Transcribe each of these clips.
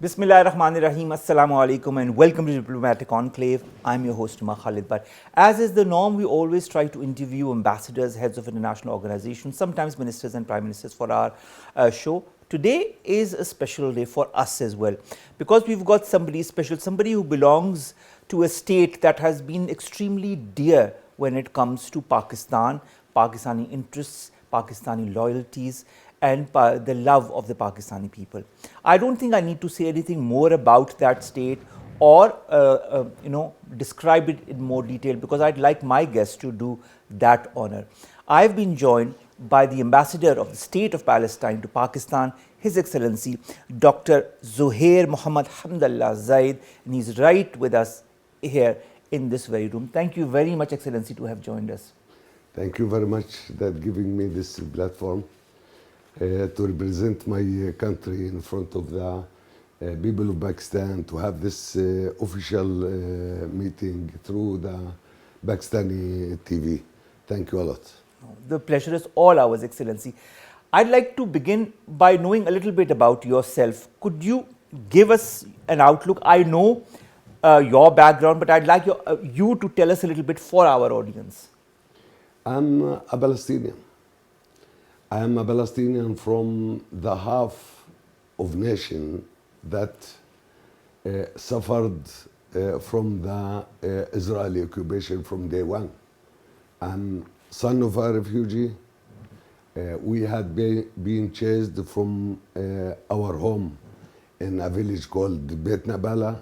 Bismillahirrahmanirrahim. Assalamu alaikum and welcome to Diplomatic Enclave. I'm your host Mohammad. But as is the norm, we always try to interview ambassadors, heads of international organizations, sometimes ministers and prime ministers for our show. Today is a special day for us as well because we've got somebody special, somebody who belongs to a state that has been extremely dear when it comes to Pakistan, Pakistani interests, Pakistani loyalties, and the love of the Pakistani people. I don't think I need to say anything more about that state or describe it in more detail because I'd like my guests to do that honor. I've been joined by the ambassador of the state of Palestine to Pakistan, His Excellency Dr. Zuhair Mohammad Hamdallah Zaid, and he's right with us here in this very room. Thank you very much, Excellency, to have joined us. Thank you very much for giving me this platform to represent my country in front of the people of Pakistan, to have this official meeting through the Pakistani TV. Thank you a lot. The pleasure is all ours, Excellency. I'd like to begin by knowing a little bit about yourself. Could you give us an outlook? I know your background, but I'd like you to tell us a little bit for our audience. I'm a Palestinian. I am a Palestinian from the half of nation that suffered from the Israeli occupation from day one. I'm son of a refugee. We had been chased from our home in a village called Beit Nabala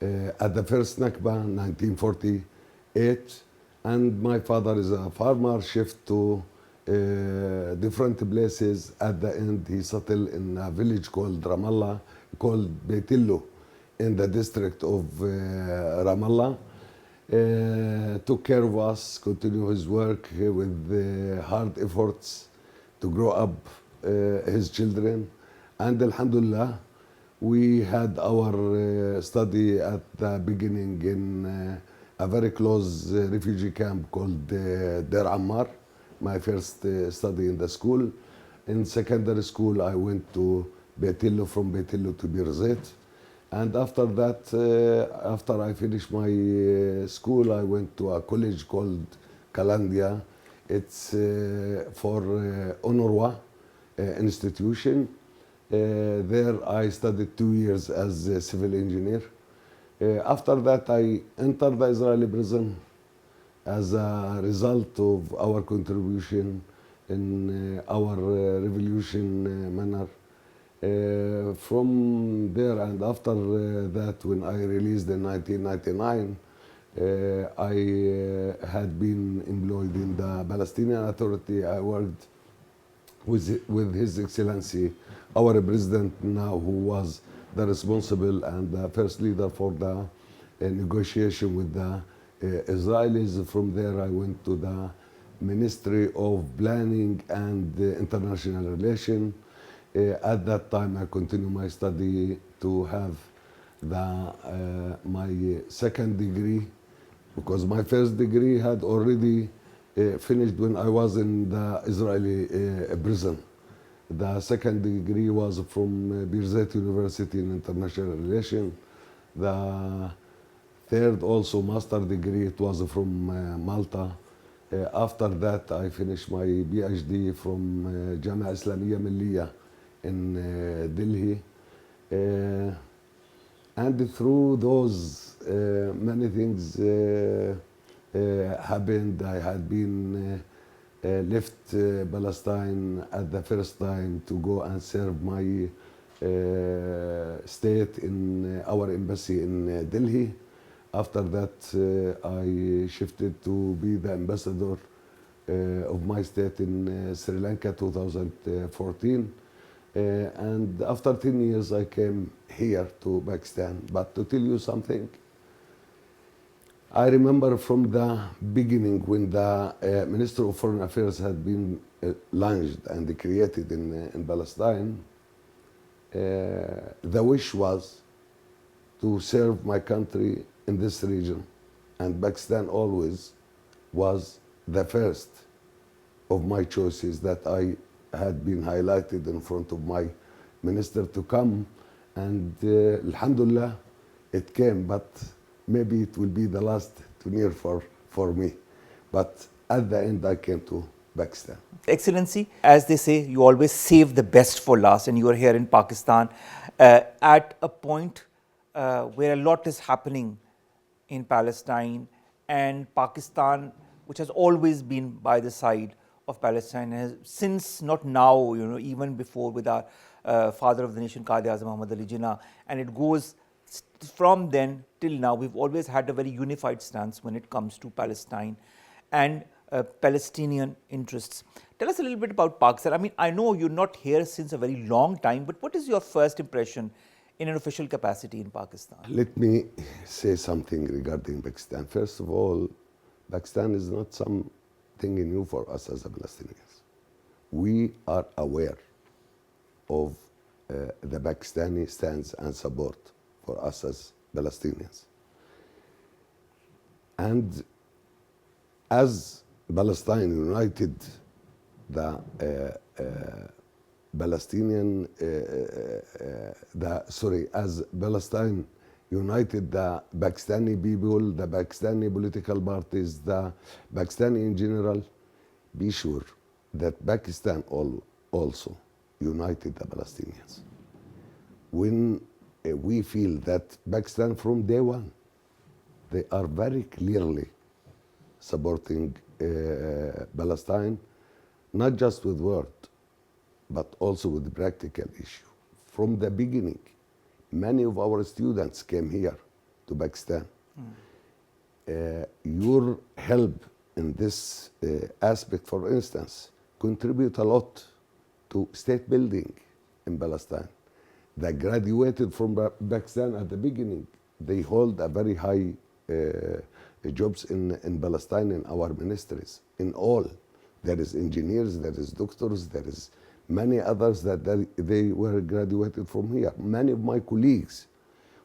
at the first Nakba, 1948. And my father is a farmer, shift to different places. At the end, he settled in a village called Ramallah, called Beitillo, in the district of Ramallah. Took care of us, continued his work with hard efforts to grow up his children. And Alhamdulillah, we had our study at the beginning in a very close refugee camp called Dar Ammar. My first study in the school. In secondary school, I went to Beitillo, from Beitillo to Bir. And after that, after I finished my school, I went to a college called Kalandia. It's for UNRWA institution. There I studied 2 years as a civil engineer. After that, I entered the Israeli prison as a result of our contribution in our revolution manner. From there and after that, when I released in 1999, I had been employed in the Palestinian Authority. I worked with His Excellency, our president now, who was the responsible and the first leader for the negotiation with the Israelis. From there, I went to the Ministry of Planning and International Relations. At that time, I continued my study to have my second degree, because my first degree had already finished when I was in the Israeli prison. The second degree was from Bir University in International Relations. The third, also master degree, it was from Malta. After that, I finished my PhD from Jamia Islamiyya Milliya in Delhi. And through those, many things happened. I had been left Palestine at the first time to go and serve my state in our embassy in Delhi. After that, I shifted to be the ambassador of my state in Sri Lanka, 2014. And after 10 years, I came here to Pakistan. But to tell you something, I remember from the beginning when the Minister of Foreign Affairs had been launched and created in Palestine, the wish was to serve my country in this region. And Pakistan always was the first of my choices that I had been highlighted in front of my minister to come And alhamdulillah, it came, but maybe it will be the last turnier for me. But at the end, I came to Pakistan. Excellency, as they say, you always save the best for last, and you are here in Pakistan at a point where a lot is happening in Palestine, and Pakistan, which has always been by the side of Palestine, has since, not now, even before, with our father of the nation, Quaid-e-Azam Muhammad Ali Jinnah, and it goes from then till now. We've always had a very unified stance when it comes to Palestine and Palestinian interests. Tell us a little bit about Pakistan. I mean, I know you're not here since a very long time, but what is your first impression in an official capacity in Pakistan? Let me say something regarding Pakistan. First of all, Pakistan is not something new for us as Palestinians. We are aware of the Pakistani stance and support for us as Palestinians. And as Palestine united the as Palestine united the Pakistani people, the Pakistani political parties, the Pakistani in general, be sure that Pakistan also united the Palestinians. When we feel that Pakistan from day one, they are very clearly supporting Palestine, not just with word, but also with practical issue. From the beginning, many of our students came here to Pakistan. Your help in this aspect, for instance, contribute a lot to state building in Palestine. They graduated from Pakistan at the beginning. They hold a very high jobs in Palestine in our ministries, in all. There is engineers, there is doctors, there is many others that they were graduated from here. Many of my colleagues,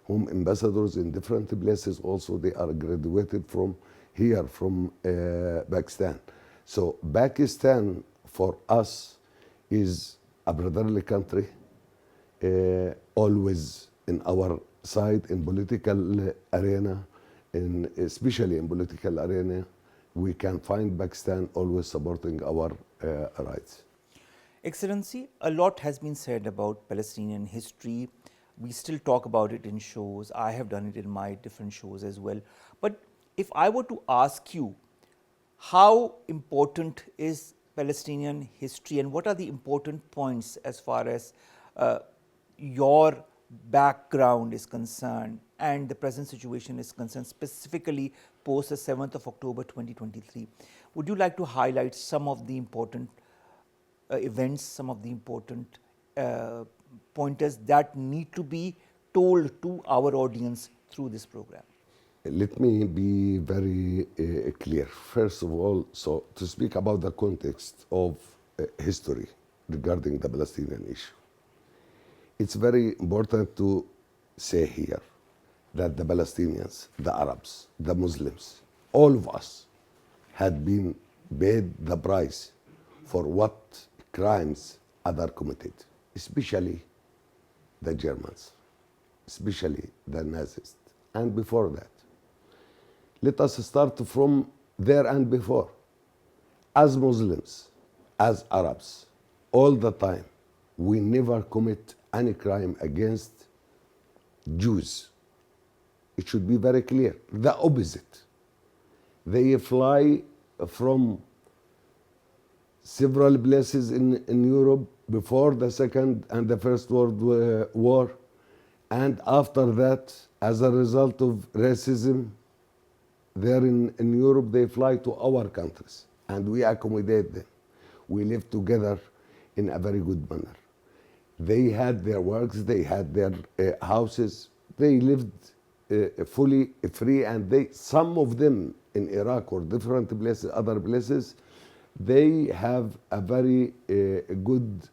whom ambassadors in different places also, they are graduated from here, from Pakistan. So Pakistan for us is a brotherly country, always in our side in political arena, especially in political arena, we can find Pakistan always supporting our rights. Excellency, a lot has been said about Palestinian history. We still talk about it in shows. I have done it in my different shows as well. But if I were to ask you, how important is Palestinian history and what are the important points as far as your background is concerned and the present situation is concerned, specifically post the 7th of October 2023, would you like to highlight some of the important events, some of the important pointers that need to be told to our audience through this program? Let me be very clear. First of all, so to speak about the context of history regarding the Palestinian issue, it's very important to say here that the Palestinians, the Arabs, the Muslims, all of us had been paid the price for what crimes others committed, especially the Germans, especially the Nazis, and before that. Let us start from there and before. As Muslims, as Arabs, all the time, we never commit any crime against Jews. It should be very clear. The opposite. They fly from several places in Europe before the Second and the First World War, and after that, as a result of racism, there in Europe, they fly to our countries, and we accommodate them. We live together in a very good manner. They had their works, they had their houses, they lived fully free, and some of them in Iraq or different places, other places, they have a very good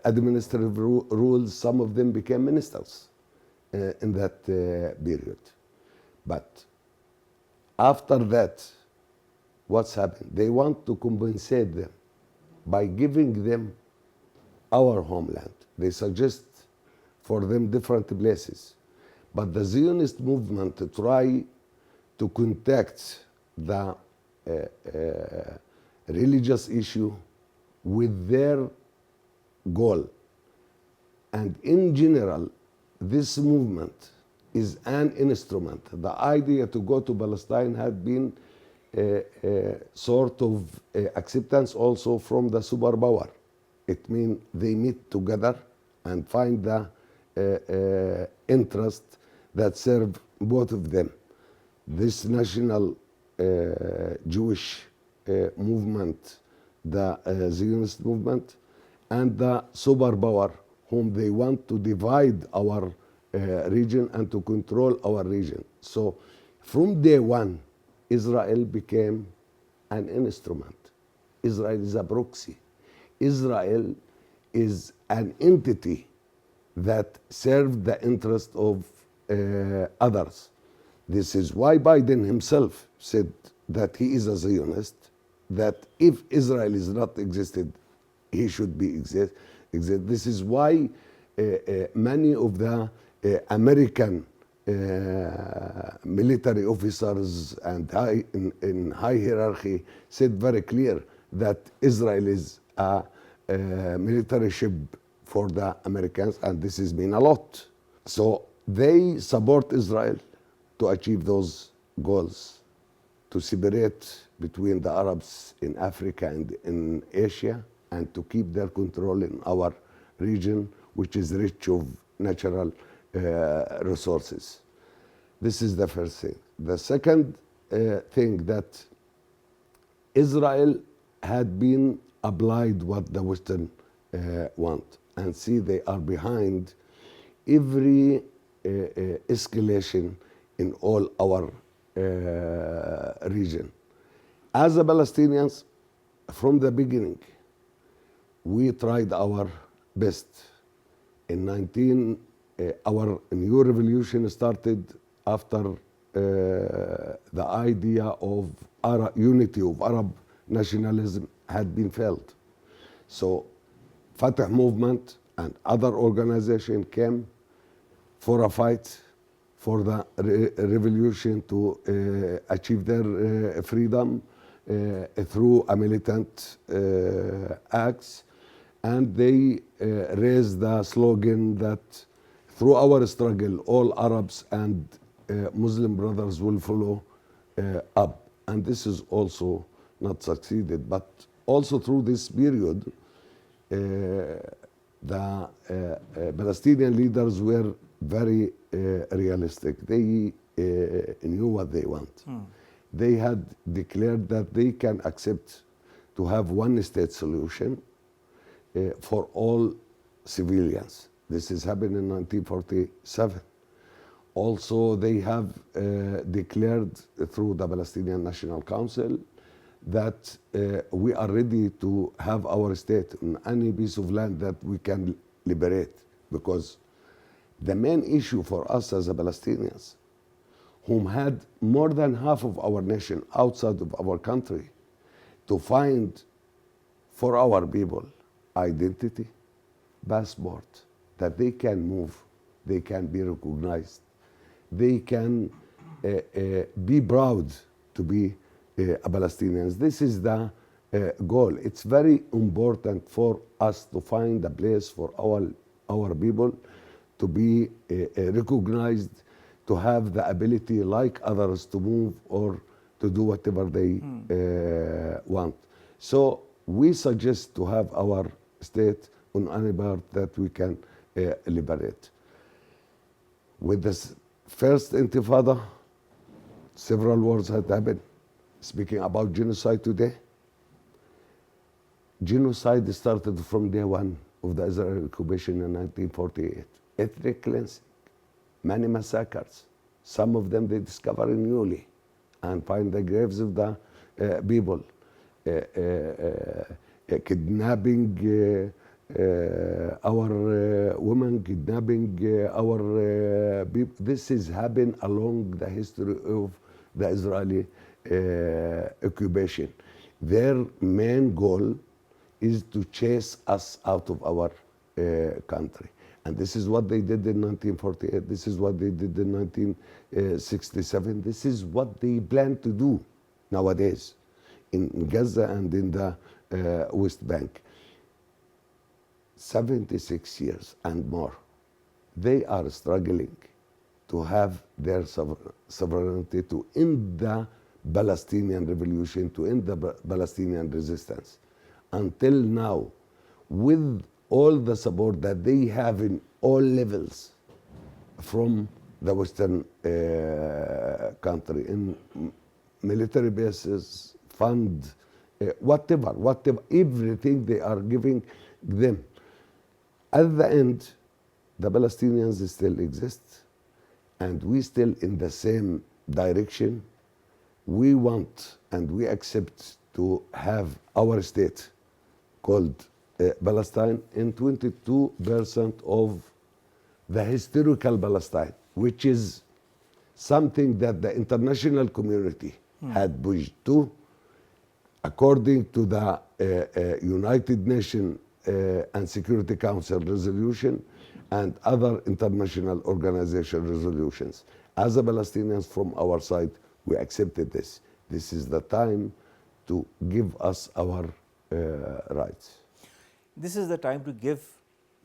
administrative rules. Some of them became ministers in that period. But after that, what's happened? They want to compensate them by giving them our homeland. They suggest for them different places. But the Zionist movement try to contact the religious issue with their goal. And in general, this movement is an instrument. The idea to go to Palestine had been sort of acceptance also from the superpower. It means they meet together and find the interest that serve both of them. This national Jewish movement, the Zionist movement, and the superpower whom they want to divide our region and to control our region. So from day one, Israel became an instrument. Israel is a proxy. Israel is an entity that served the interest of others. This is why Biden himself said that he is a Zionist, that if Israel is not existed, he should be exist. This is why many of the American military officers and in high hierarchy said very clear that Israel is a military ship for the Americans, and this has been a lot. So they support Israel to achieve those goals, to separate between the Arabs in Africa and in Asia, and to keep their control in our region, which is rich of natural resources. This is the first thing. The second thing, that Israel had been applied what the Western want, and see they are behind every escalation in all our region. As the Palestinians, from the beginning, we tried our best. Our new revolution started after the idea of unity of Arab nationalism had been failed. So Fatah movement and other organizations came for a fight for the revolution to achieve their freedom through a militant acts. And they raised the slogan that through our struggle, all Arabs and Muslim brothers will follow up. And this is also not succeeded. But also through this period, the Palestinian leaders were very realistic. They knew what they want. They had declared that they can accept to have one state solution for all civilians. This has happened in 1947. Also, they have declared through the Palestinian National Council that we are ready to have our state on any piece of land that we can liberate. Because the main issue for us as Palestinians, whom had more than half of our nation outside of our country, to find for our people identity, passport, that they can move, they can be recognized, they can be proud to be Palestinians. This is the goal. It's very important for us to find a place for our people to be recognized, to have the ability like others to move or to do whatever they want. So we suggest to have our state on any part that we can liberate. With this first intifada, several wars had happened. Speaking about genocide today, genocide started from day one of the Israeli occupation in 1948. Ethnic cleansing, many massacres. Some of them they discover newly and find the graves of the people. Kidnapping our women, kidnapping our people. This has happened along the history of the Israeli occupation. Their main goal is to chase us out of our country. And this is what they did in 1948. This is what they did in 1967. This is what they plan to do nowadays in Gaza and in the West Bank. 76 years and more. They are struggling to have their sovereignty, to end the Palestinian revolution, to end the Palestinian resistance. Until now, with all the support that they have in all levels from the Western country, in military bases, fund, whatever, everything they are giving them. At the end, the Palestinians still exist, and we still in the same direction. We want and we accept to have our state called Palestine in 22% of the historical Palestine, which is something that the international community had pushed to, according to the United Nations and Security Council resolution and other international organization resolutions. As a Palestinians from our side, we accepted this. This is the time to give us our rights. This is the time to give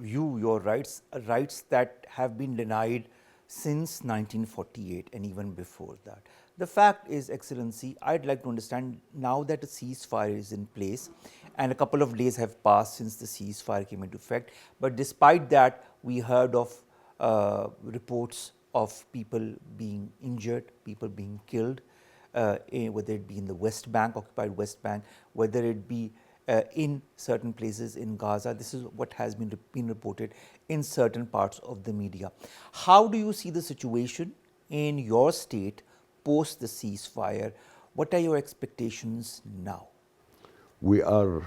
you your rights, rights that have been denied since 1948 and even before that. The fact is, Excellency, I'd like to understand now that a ceasefire is in place and a couple of days have passed since the ceasefire came into effect, but despite that, we heard of reports of people being injured, people being killed, whether it be in the West Bank, occupied West Bank, whether it be in certain places in Gaza. This is what has been reported in certain parts of the media. How do you see the situation in your state post the ceasefire? What are your expectations now? We are,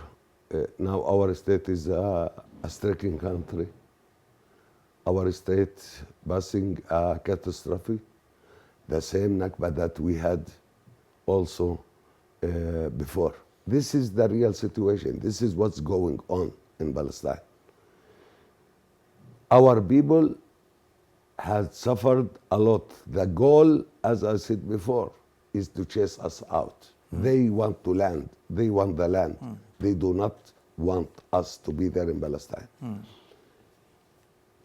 now our state is a stricken country. Our state passing a catastrophe, the same Nakba that we had also before. This is the real situation. This is what's going on in Palestine. Our people had suffered a lot. The goal, as I said before, is to chase us out. They want to land. They want the land. They do not want us to be there in Palestine.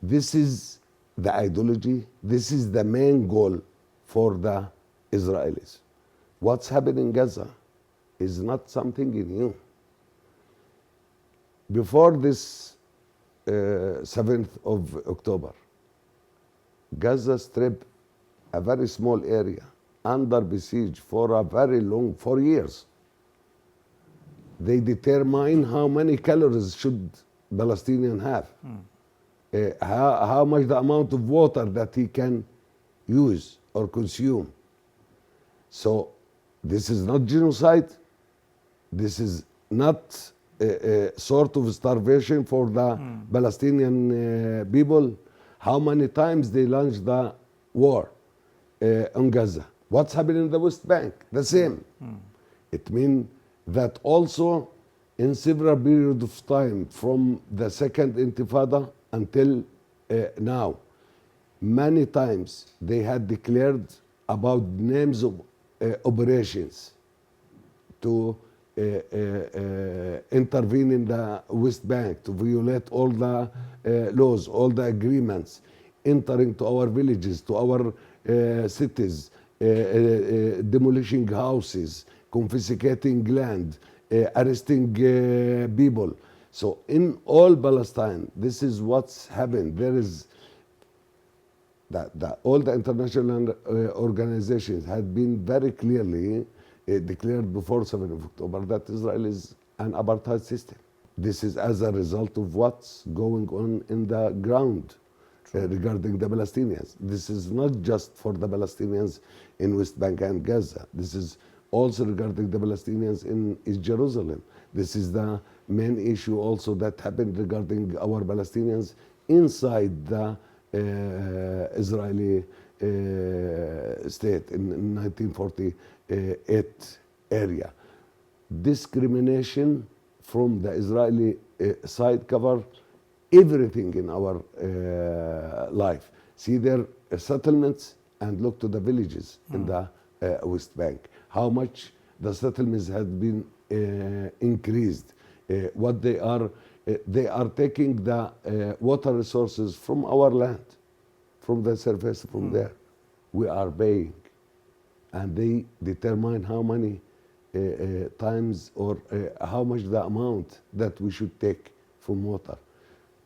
This is the ideology. This is the main goal for the Israelis. What's happening in Gaza is not something new. Before this 7th of October, Gaza Strip, a very small area, under besiege for a very long, 4 years. They determine how many calories should Palestinian have, how much the amount of water that he can use or consume. So this is not genocide. This is not a sort of starvation for the Palestinian people. How many times they launched the war on Gaza? What's happening in the West Bank? The same. It means that also in several periods of time from the second Intifada until now, many times they had declared about names of operations to intervene in the West Bank, to violate all the laws, all the agreements, entering to our villages, to our cities, demolishing houses, confiscating land, arresting people. So in all Palestine, this is what's happened. There is all the international organizations had been very clearly declared before 7th of October that Israel is an apartheid system. This is as a result of what's going on in the ground regarding the Palestinians. This is not just for the Palestinians in West Bank and Gaza. This is also regarding the Palestinians in East Jerusalem. This is the main issue also that happened regarding our Palestinians inside the Israeli state in 1948 area. Discrimination from the Israeli side cover everything in our life. See their settlements and look to the villages in the West Bank. How much the settlements have been increased. What they are taking the water resources from our land, from the surface, from there. We are paying, and they determine how many times or how much the amount that we should take from water.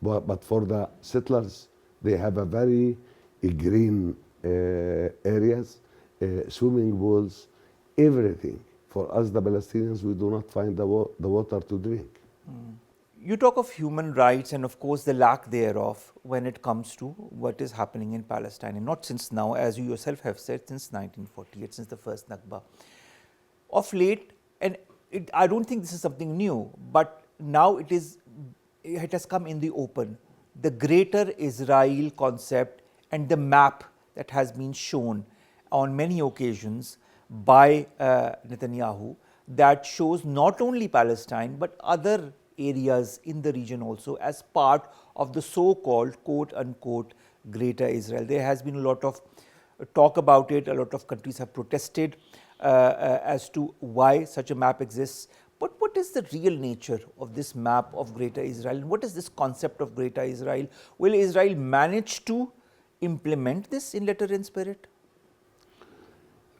But for the settlers, they have a very green areas, swimming pools, everything. For us, the Palestinians, we do not find the water to drink. You talk of human rights and, of course, the lack thereof when it comes to what is happening in Palestine, and not since now, as you yourself have said, since 1948, since the first Nakba. Of late, and I don't think this is something new, but now it has come in the open. The greater Israel concept and the map that has been shown on many occasions by Netanyahu that shows not only Palestine but other areas in the region also as part of the so-called quote-unquote Greater Israel. There has been a lot of talk about it. A lot of countries have protested as to why such a map exists. But what is the real nature of this map of Greater Israel? And what is this concept of Greater Israel? Will Israel manage to implement this in letter and spirit?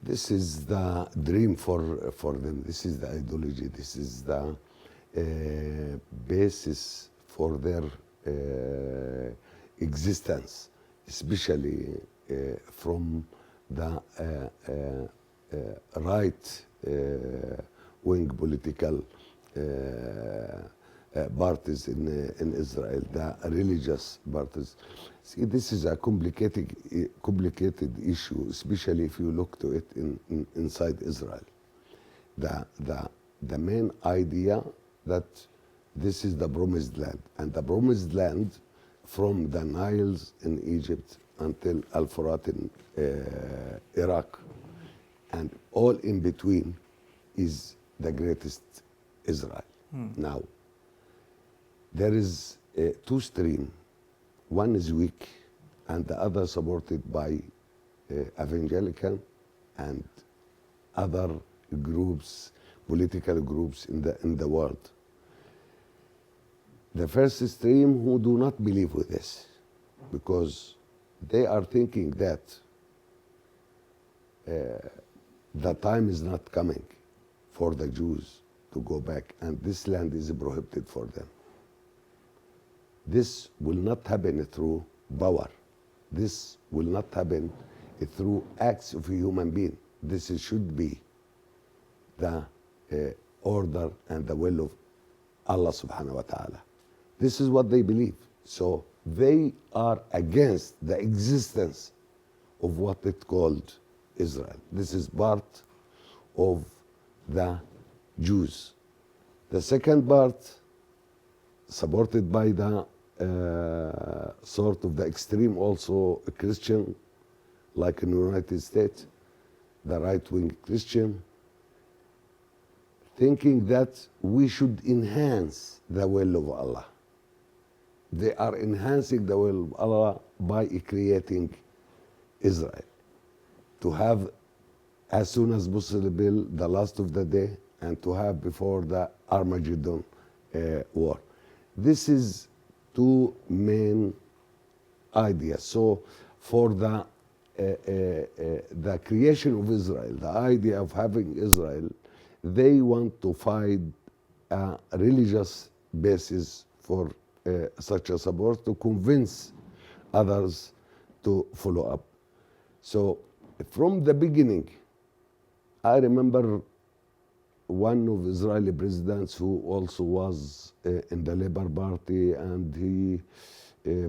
This is the dream for them. This is the ideology. This is the basis for their existence, especially from the right wing political parties in Israel, the religious parties. See, this is a complicated issue, especially if you look to it inside Israel. The main idea that this is the promised land, and the promised land from the Niles in Egypt until Al-Furat in Iraq, and all in between is the greatest Israel. Now, there is two streams. One is weak, and the other supported by evangelical and other groups, political groups in the world. The first stream who do not believe with this, because they are thinking that the time is not coming for the Jews to go back, and this land is prohibited for them. This will not happen through power. This will not happen through acts of a human being. This should be the order and the will of Allah subhanahu wa ta'ala. This is what they believe. So they are against the existence of what it called Israel. This is part of the Jews. The second part, supported by the sort of the extreme also Christian, like in the United States, the right-wing Christian, thinking that we should enhance the will of Allah. They are enhancing the will of Allah by creating Israel, to have as soon as possible the last of the day, and to have before the Armageddon war. This is two main ideas. So for the creation of Israel, the idea of having Israel, they want to find a religious basis for such a support to convince others to follow up. So from the beginning, I remember one of Israeli presidents who also was in the Labour Party, and he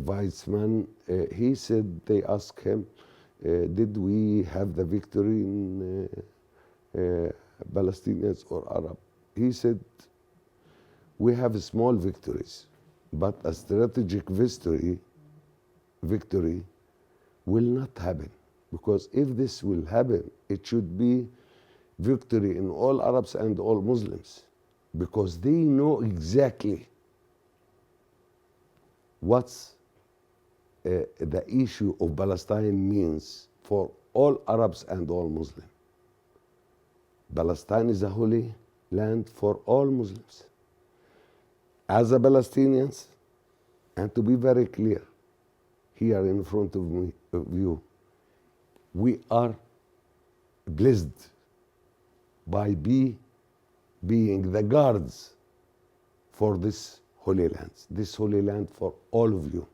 vice man, he said, they asked him, did we have the victory in Palestinians or Arab? He said, we have small victories, but a strategic victory will not happen, because if this will happen, it should be victory in all Arabs and all Muslims, because they know exactly what's the issue of Palestine means for all Arabs and all Muslims. Palestine is a holy land for all Muslims. As a Palestinians, and to be very clear, here in front of you, we are blessed by being the guards for this holy land for all of you.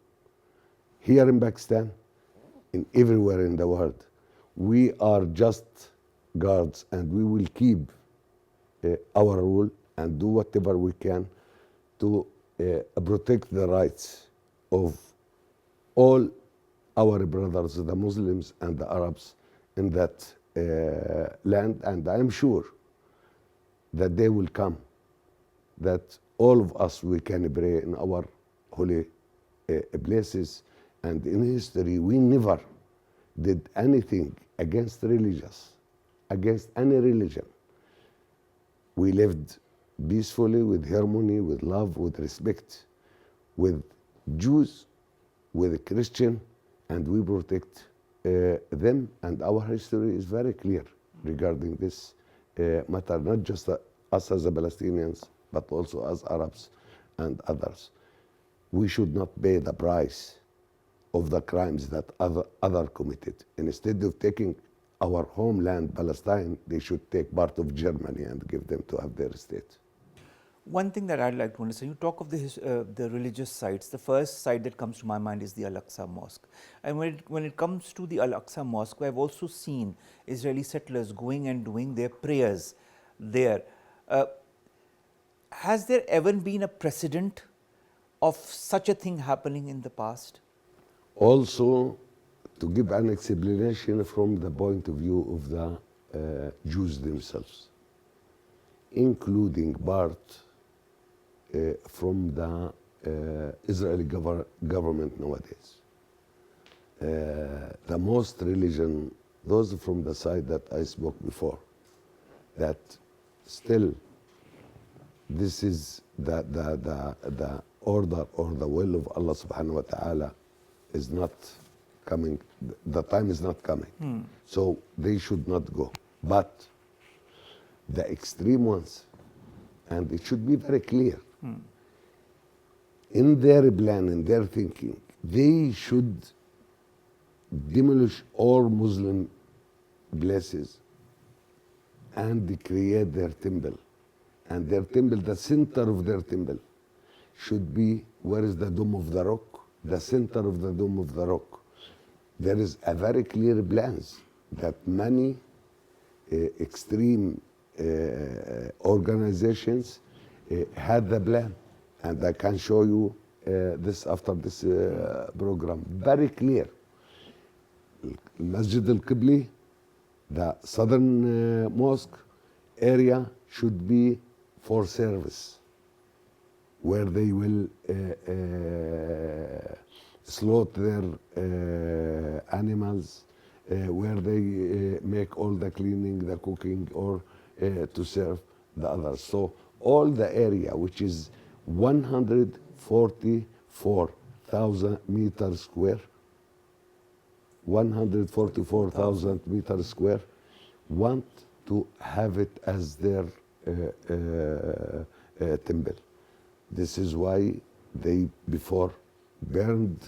Here in Pakistan, in everywhere in the world, we are just guards, and we will keep our rule and do whatever we can to protect the rights of all our brothers, the Muslims and the Arabs in that land. And I am sure that day will come that all of us, we can pray in our holy places. And in history, we never did anything against any religion. We lived peacefully, with harmony, with love, with respect, with Jews, with Christian, and we protect them. And our history is very clear regarding this matter, not just us as Palestinians, but also as Arabs and others. We should not pay the price of the crimes that other committed. Instead of taking our homeland, Palestine, they should take part of Germany and give them to have their state. One thing that I'd like to understand, you talk of the religious sites. The first site that comes to my mind is the Aqsa Mosque. And when it comes to the Aqsa Mosque, I've also seen Israeli settlers going and doing their prayers there. Has there ever been a precedent of such a thing happening in the past? Also, to give an explanation from the point of view of the Jews themselves, including part from the Israeli government nowadays. The most religion, those from the side that I spoke before, that still this is the order or the will of Allah subhanahu wa ta'ala is not coming, the time is not coming. So they should not go. But the extreme ones, and it should be very clear, in their plan, in their thinking, they should demolish all Muslim places and create their temple. And their temple, the center of their temple, should be, where is the Dome of the Rock? The center of the Dome of the Rock. There is a very clear plans that many extreme organizations had the plan. And I can show you this after this program. Very clear. Masjid al-Qibli, the southern mosque area, should be for service, where they will slaughter their animals, where they make all the cleaning, the cooking, or to serve the others. So all the area, which is 144,000 meters square, 144,000 meters square, want to have it as their temple. This is why they before burned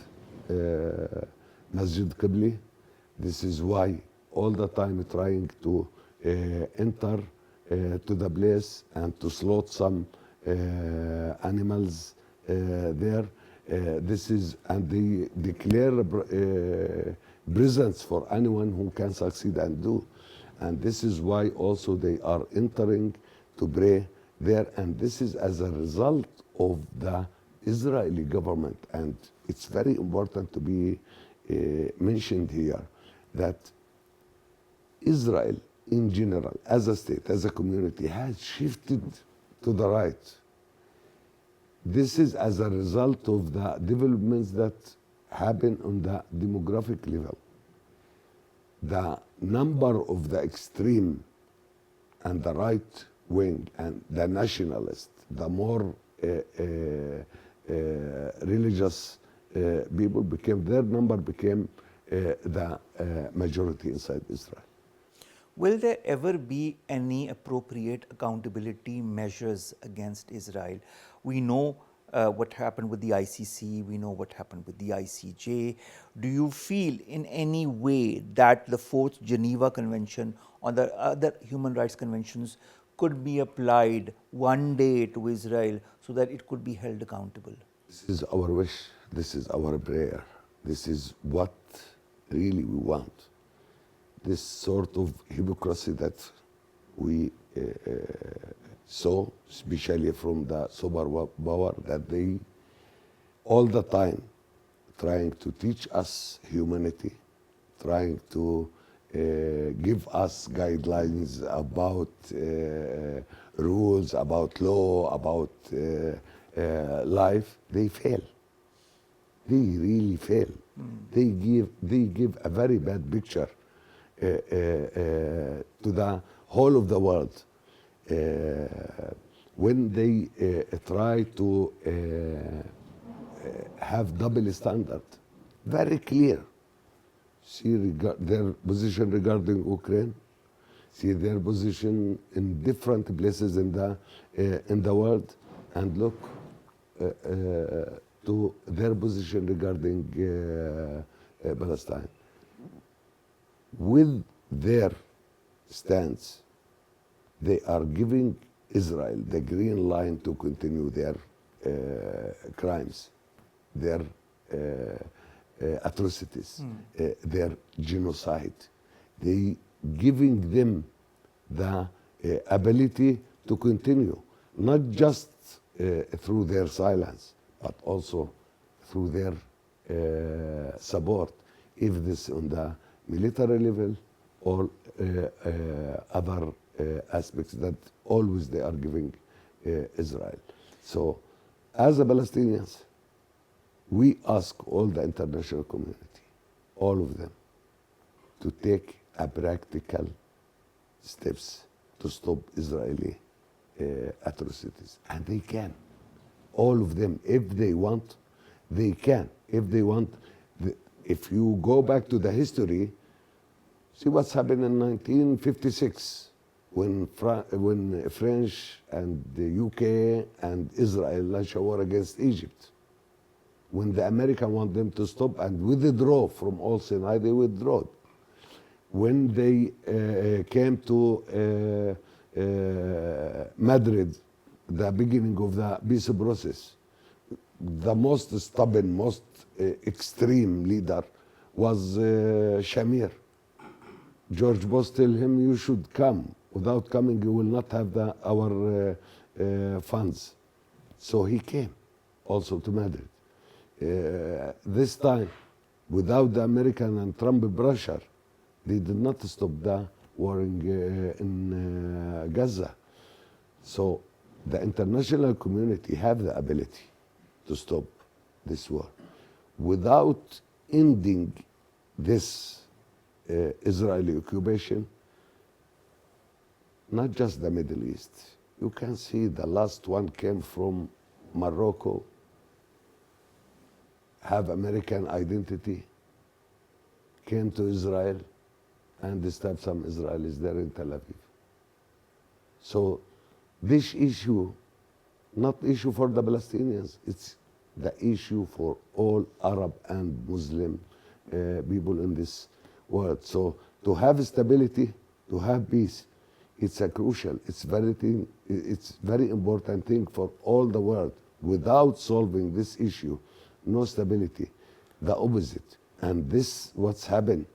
Masjid Qibli. This is why all the time trying to enter to the place and to slaughter some animals there. This is, and they declare presents for anyone who can succeed and do. And this is why also they are entering to pray there. And this is as a result of the Israeli government. And it's very important to be mentioned here that Israel in general, as a state, as a community, has shifted to the right. This is as a result of the developments that happen on the demographic level. The number of the extreme and the right wing and the nationalist, the more religious people became, their number became the majority inside Israel. Will there ever be any appropriate accountability measures against Israel? We know what happened with the ICC, we know what happened with the ICJ. Do you feel in any way that the Fourth Geneva Convention or the other human rights conventions could be applied one day to Israel so that it could be held accountable? This is our wish, this is our prayer, this is what really we want. This sort of hypocrisy that we saw, especially from the superpower, that they all the time trying to teach us humanity, trying to give us guidelines about rules, about law, about life. They fail. They really fail. They give a very bad picture to the whole of the world when they try to have double standard. Very clear. See their position regarding Ukraine. See their position in different places in the world, and look to their position regarding Palestine. With their stance, they are giving Israel the green line to continue their crimes, their atrocities, their genocide. They giving them the ability to continue, not just through their silence, but also through their support, if this on the military level or other aspects that always they are giving Israel. So as a Palestinians, we ask all the international community, all of them, to take a practical steps to stop Israeli atrocities. And they can. All of them, if they want, they can. If they want, if you go back to the history, see what's happened in 1956 when French and the UK and Israel launched a war against Egypt. When the Americans want them to stop and withdraw from all Sinai, they withdrew. When they came to Madrid, the beginning of the peace process, the most stubborn, most extreme leader was Shamir. George Bush tell him, you should come. Without coming, you will not have our funds. So he came also to Madrid. This time, without the American and Trump pressure, they did not stop the war in Gaza. So the international community have the ability to stop this war. Without ending this Israeli occupation, not just the Middle East. You can see the last one came from Morocco, have American identity, came to Israel, and disturbed some Israelis there in Tel Aviv. So this issue, not issue for the Palestinians, it's the issue for all Arab and Muslim people in this world. So to have stability, to have peace, it's a crucial, it's very important thing for all the world. Without solving this issue, no stability, the opposite. And this, what's happened,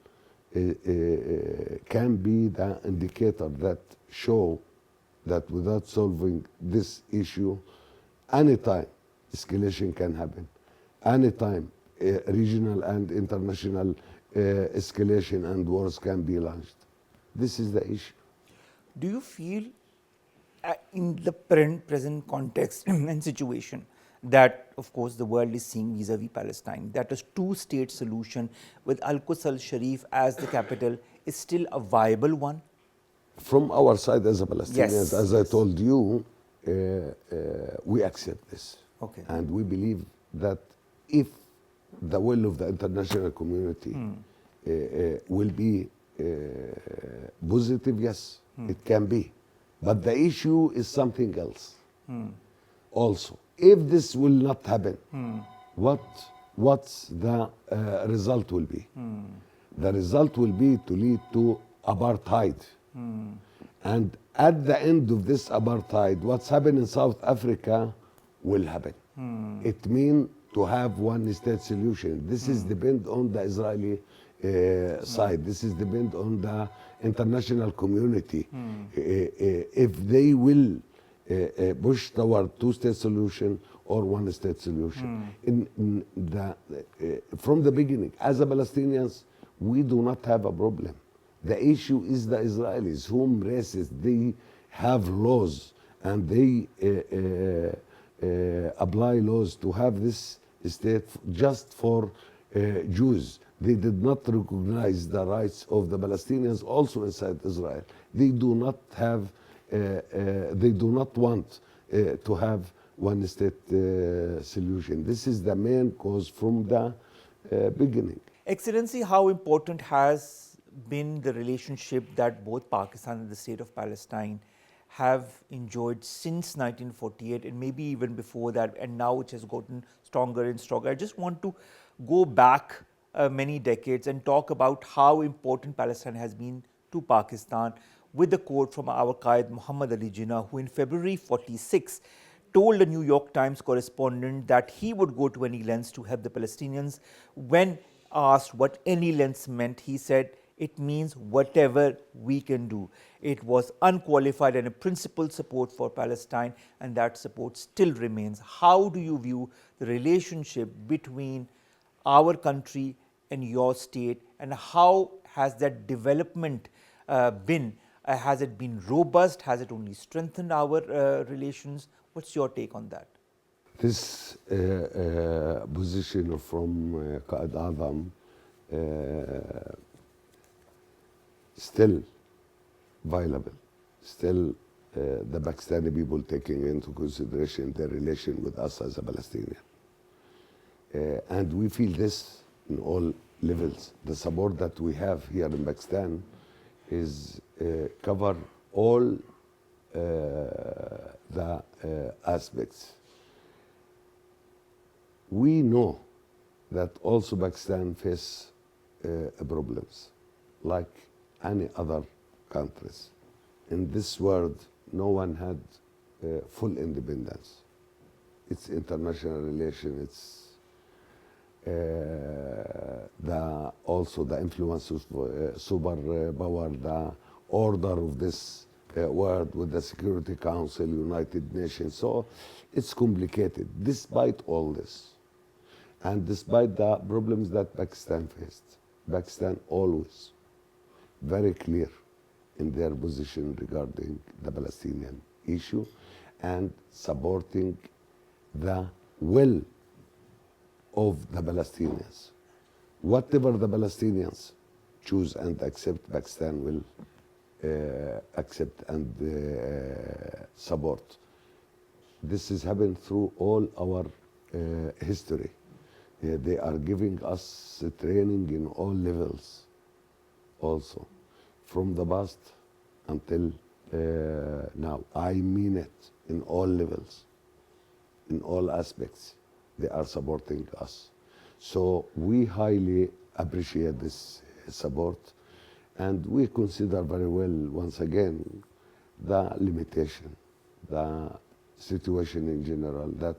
can be the indicator that show that without solving this issue, anytime escalation can happen. Anytime regional and international escalation and wars can be launched. This is the issue. Do you feel in the present context and situation that, of course, the world is seeing vis-a-vis Palestine, that a two-state solution with Al-Quds al-Sharif as the capital is still a viable one? From our side as a Palestinians, Yes, as I told you, we accept this. Okay. And we believe that if the will of the international community will be positive, yes, it can be. But the issue is something else. Also, if this will not happen, what's the result will be? The result will be to lead to apartheid. And at the end of this apartheid, what's happened in South Africa will happen. It means to have one state solution. This is depend on the Israeli side. This is depend on the international community. If they will push toward two-state solution or one-state solution. From the beginning, as a Palestinians, we do not have a problem. The issue is the Israelis, whom racist, they have laws and they apply laws to have this state just for Jews. They did not recognize the rights of the Palestinians also inside Israel. They do not have, they do not want to have one state solution. This is the main cause from the beginning. Excellency, how important has been the relationship that both Pakistan and the state of Palestine have enjoyed since 1948 and maybe even before that, and now it has gotten stronger and stronger. I just want to go back many decades and talk about how important Palestine has been to Pakistan, with the quote from our Qaid Mohammad Ali Jinnah, who in February 46 told a New York Times correspondent that he would go to any lengths to help the Palestinians. When asked what any lengths meant, he said, "It means whatever we can do." It was unqualified and a principled support for Palestine, and that support still remains. How do you view the relationship between our country and your state, and how has that development been? Has it been robust? Has it only strengthened our relations? What's your take on that? This position from Qaid Azam still viable, still the Pakistani people taking into consideration their relation with us as a Palestinian. And we feel this in all levels. The support that we have here in Pakistan is cover all the aspects. We know that also Pakistan face problems like any other countries. In this world, no one had full independence. It's international relation, it's also the influence of superpower, the order of this world with the Security Council, United Nations. So it's complicated. Despite all this, and despite the problems that Pakistan faced, Pakistan always very clear in their position regarding the Palestinian issue and supporting the will of the Palestinians. Whatever the Palestinians choose and accept, Pakistan will accept and support. This has happened through all our history. They are giving us training in all levels also, from the past until now. I mean it, in all levels, in all aspects. They are supporting us. So we highly appreciate this support, and we consider very well, once again, the limitation, the situation in general, that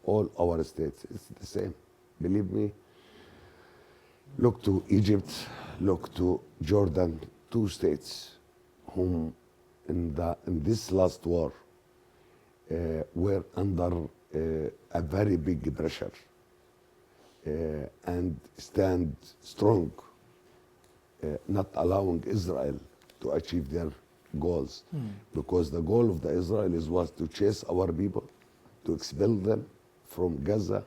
all our states, it's the same. Believe me, look to Egypt, look to Jordan, two states whom in this last war were under a very big pressure and stand strong, not allowing Israel to achieve their goals. Because the goal of the Israelis was to chase our people, to expel them from Gaza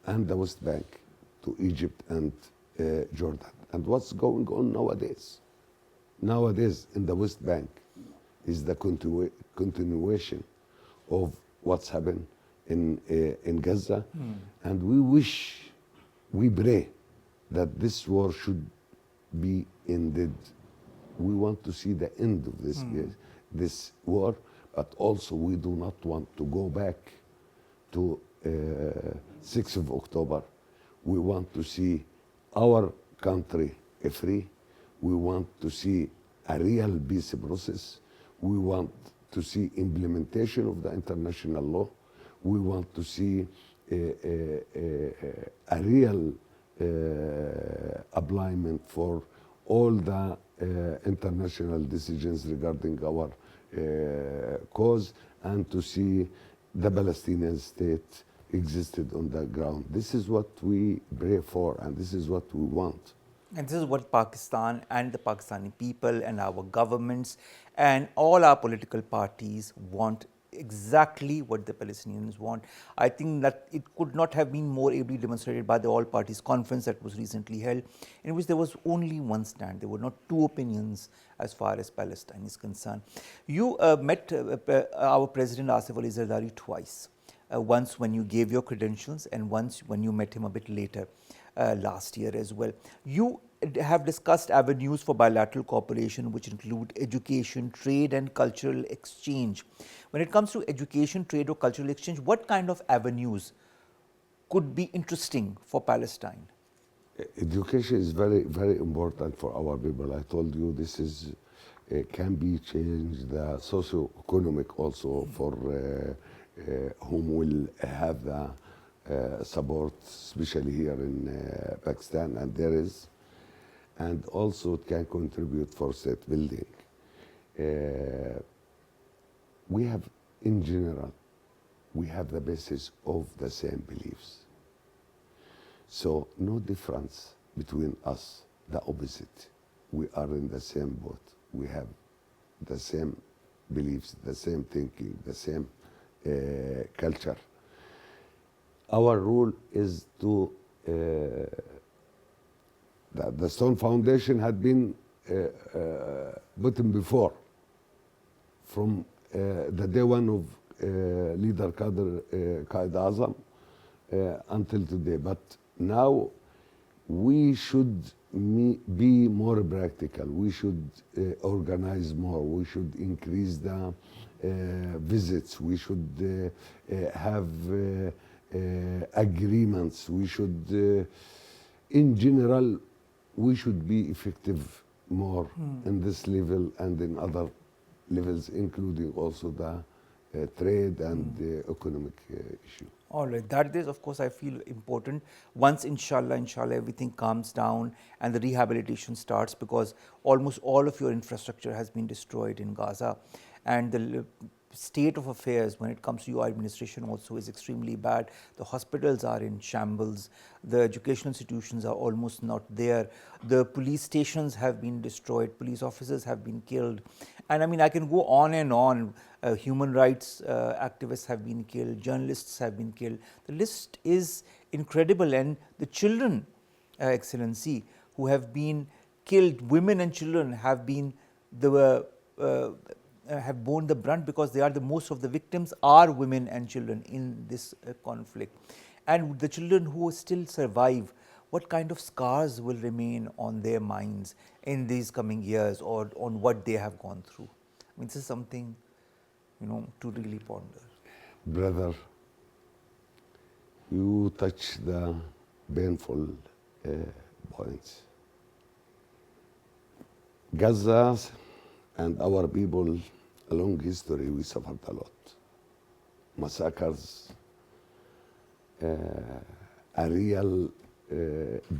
and the West Bank to Egypt and Jordan. And what's going on nowadays? Nowadays in the West Bank is the continuation of what's happened in Gaza. And we wish we pray that this war should be ended. We want to see the end of this war, but also we do not want to go back to 6th of October. We want to see our country free. We want to see a real peace process. We want to see implementation of the international law. We want to see a real applyment for all the international decisions regarding our cause, and to see the Palestinian state existed on the ground. This is what we pray for, and this is what we want. And this is what Pakistan and the Pakistani people and our governments and all our political parties want, exactly what the Palestinians want. I think that it could not have been more ably demonstrated by the All Parties Conference that was recently held, in which there was only one stand. There were not two opinions as far as Palestine is concerned. You met our President Asif Ali Zardari twice. Once when you gave your credentials, and once when you met him a bit later last year as well. You have discussed avenues for bilateral cooperation, which include education, trade and cultural exchange. When it comes to education, trade or cultural exchange, what kind of avenues could be interesting for Palestine? Education is very, very important for our people. I told you this is can be changed, the socio-economic also for whom will have the support, especially here in Pakistan, and there is, and also it can contribute for state building. We have, in general, we have the basis of the same beliefs. So no difference between us, the opposite. We are in the same boat. We have the same beliefs, the same thinking, the same culture. Our rule is to, the stone foundation had been put in before, from the day one of leader Qaid Azam until today. But now we should be more practical. We should organize more. We should increase the visits. We should have agreements. We should, in general, we should be effective more in this level and in other levels, including also the trade and the economic issue. All right, that is, of course, I feel important. Once, inshallah, everything calms down and the rehabilitation starts, because almost all of your infrastructure has been destroyed in Gaza, and the state of affairs when it comes to your administration also is extremely bad. The hospitals are in shambles, the educational institutions are almost not there, the police stations have been destroyed, police officers have been killed, and I mean I can go on and on. Human rights activists have been killed, journalists have been killed. The list is incredible, and the children, Excellency, who have been killed, women and children have been have borne the brunt, because they are the most of the victims are women and children in this conflict. And the children who still survive, what kind of scars will remain on their minds in these coming years, or on what they have gone through? I mean, this is something, to really ponder. Brother, you touch the painful points. Gaza and our people, along history, we suffered a lot. Massacres, a real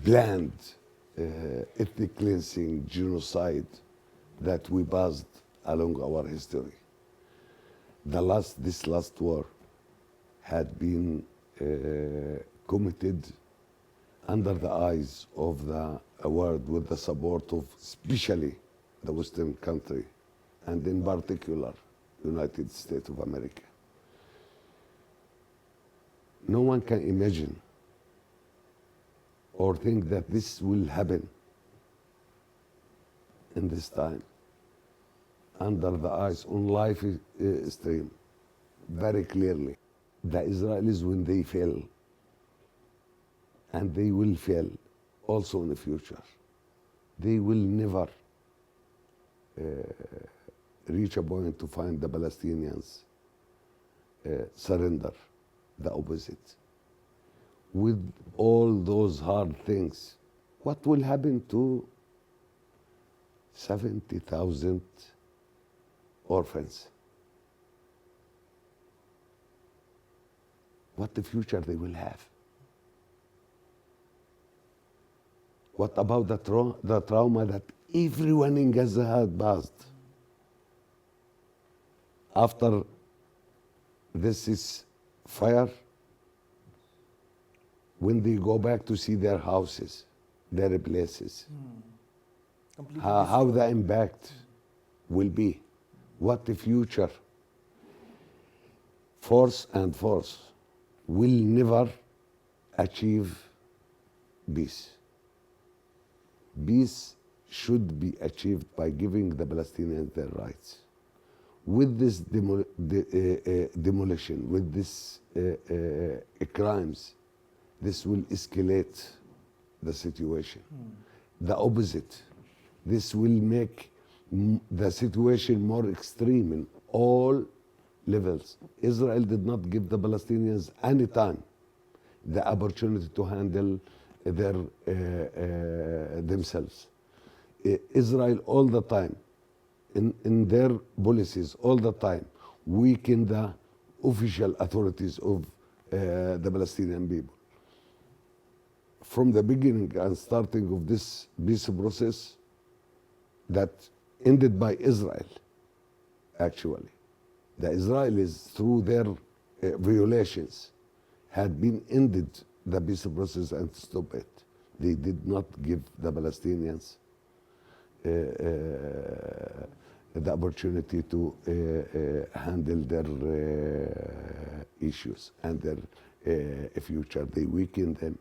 planned ethnic cleansing, genocide that we passed along our history. This last war had been committed under the eyes of the world, with the support of especially the Western country, and in particular, United States of America. No one can imagine or think that this will happen in this time, under the eyes, on live stream, very clearly. The Israelis, when they fell, and they will fail also in the future. They will never reach a point to find the Palestinians surrender, the opposite. With all those hard things, what will happen to 70,000 orphans? What the future they will have? What about the trauma that everyone in Gaza had passed? After this is fire, when they go back to see their houses, their places, how the impact will be, what the future. Force and force will never achieve peace. Peace should be achieved by giving the Palestinians their rights. With this demolition, with this crimes, this will escalate the situation. The opposite, this will make the situation more extreme in all levels. Israel did not give the Palestinians any time the opportunity to handle their themselves. Israel all the time, in their policies all the time, weaken the official authorities of the Palestinian people. From the beginning and starting of this peace process that ended by Israel, actually. The Israelis, through their violations, had been ended the peace process and stopped it. They did not give the Palestinians the opportunity to handle their issues and their future. They weakened them.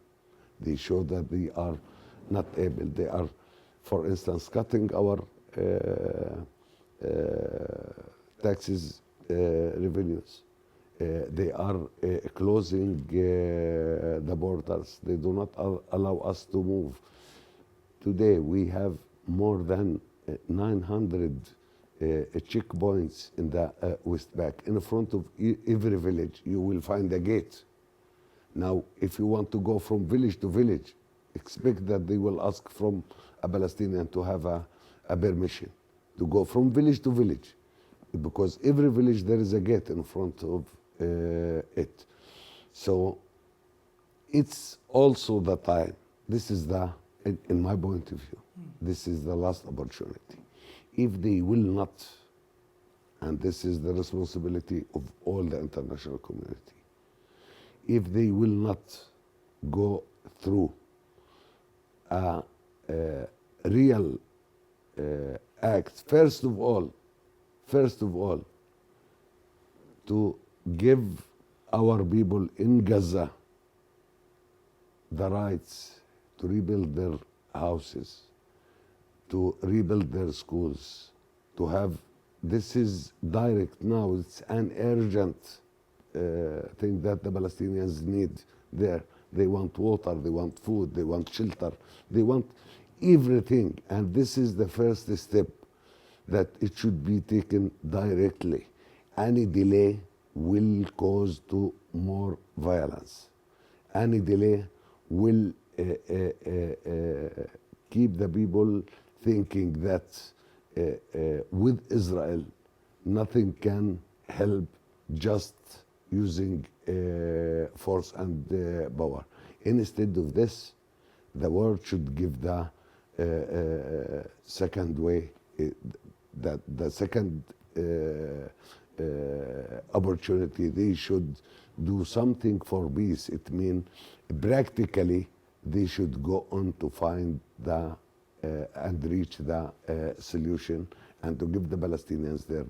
They show that they are not able. They are, for instance, cutting our taxes revenues. They are closing the borders. They do not allow us to move. Today we have more than 900 checkpoints in the West Bank. In front of every village you will find a gate. Now, if you want to go from village to village, expect that they will ask from a Palestinian to have a permission to go from village to village, because every village there is a gate in front of it. So it's also the time. This is the, in my point of view, this is the last opportunity. If they will not, and this is the responsibility of all the international community, if they will not go through a real act, first of all, to give our people in Gaza the rights to rebuild their houses, to rebuild their schools, to have, this is direct now, it's an urgent thing that the Palestinians need there. They want water, they want food, they want shelter, they want everything. And this is the first step that it should be taken directly. Any delay will cause to more violence. Any delay will keep the people thinking that with Israel nothing can help, just using force and power. Instead of this, the world should give the second way, the second opportunity. They should do something for peace. It means practically they should go on to find the and reach the solution and to give the Palestinians their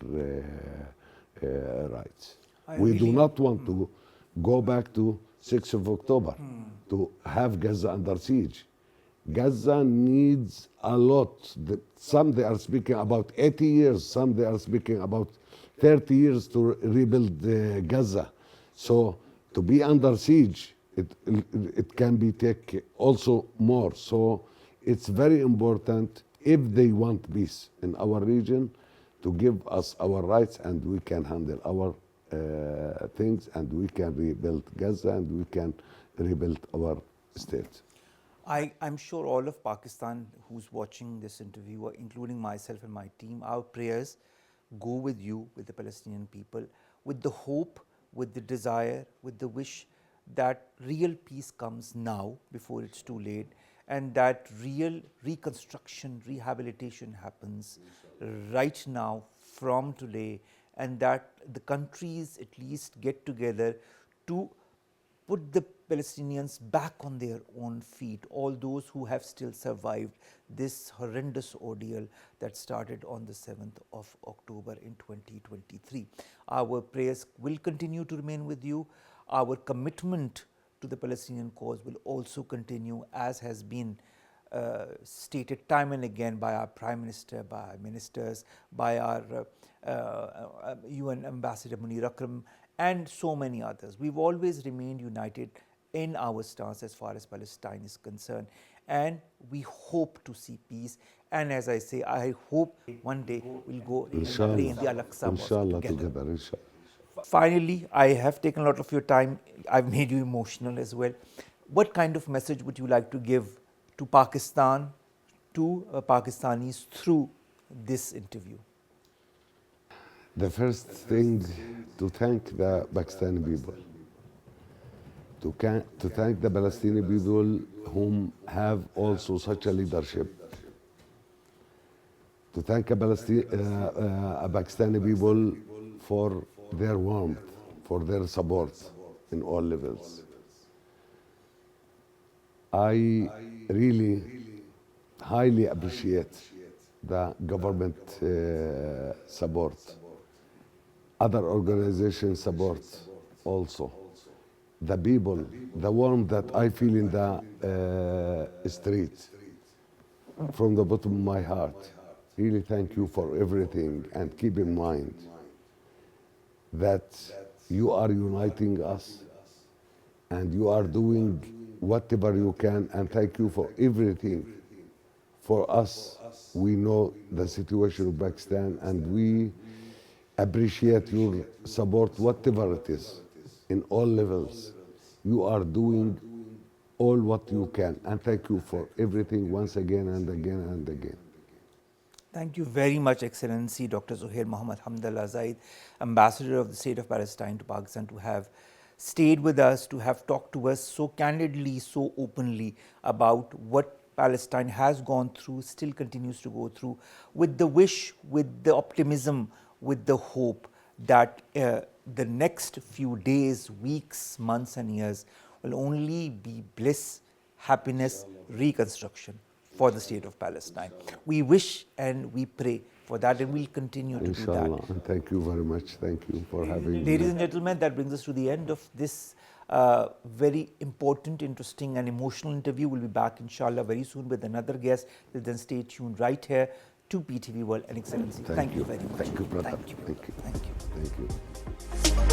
rights. We do not want to go back to 6th of October to have Gaza under siege. Gaza needs a lot. Some they are speaking about 80 years, some they are speaking about 30 years to rebuild Gaza. So to be under siege it can be take also more. So it's very important if they want peace in our region to give us our rights, and we can handle our things, and we can rebuild Gaza, and we can rebuild our state. I'm sure all of Pakistan who's watching this interview, including myself and my team, our prayers go with you, with the Palestinian people, with the hope, with the desire, with the wish that real peace comes now before it's too late, and that real reconstruction, rehabilitation happens right now from today, and that the countries at least get together to put the Palestinians back on their own feet, all those who have still survived this horrendous ordeal that started on the 7th of October in 2023. Our prayers will continue to remain with you. Our commitment to the Palestinian cause will also continue, as has been stated time and again by our Prime Minister, by our ministers, by our UN Ambassador Munir Akram, and so many others. We've always remained united in our stance as far as Palestine is concerned, and we hope to see peace. And as I say, I hope one day we'll go and pray in the Aqsa Mosque together. Inshallah. Finally, I have taken a lot of your time. I've made you emotional as well. What kind of message would you like to give to Pakistan, to Pakistanis through this interview? The first thing, to thank the Pakistani people, to thank the Palestinian people whom have also such a leadership, to thank a Pakistani people for their warmth, for their support in all levels. I really highly appreciate the government support, other organizations support also. The people, the warmth that I feel in the street, from the bottom of my heart, really thank you for everything, and keep in mind that you are uniting us and you are doing whatever you can, and thank you for everything. For us, we know the situation of Pakistan, and we appreciate your support, whatever it is, in all levels. You are doing all what you can, and thank you for everything once again and again and again. Thank you very much, Excellency Dr. Zuhair Mohammad Hamdallah Zaid, Ambassador of the State of Palestine to Pakistan, to have stayed with us, to have talked to us so candidly, so openly about what Palestine has gone through, still continues to go through, with the wish, with the optimism, with the hope that the next few days, weeks, months and years will only be bliss, happiness, reconstruction for the state of Palestine. We wish and we pray for that, and we'll continue to Inshallah. do that. And thank you very much. Thank you for having me. Ladies and gentlemen, that brings us to the end of this very important, interesting and emotional interview. We'll be back inshallah very soon with another guest. Till then, stay tuned right here to PTV World and Excellency. Thank you very much. Thank you, brother. Thank you. Thank you. Thank you. Thank you.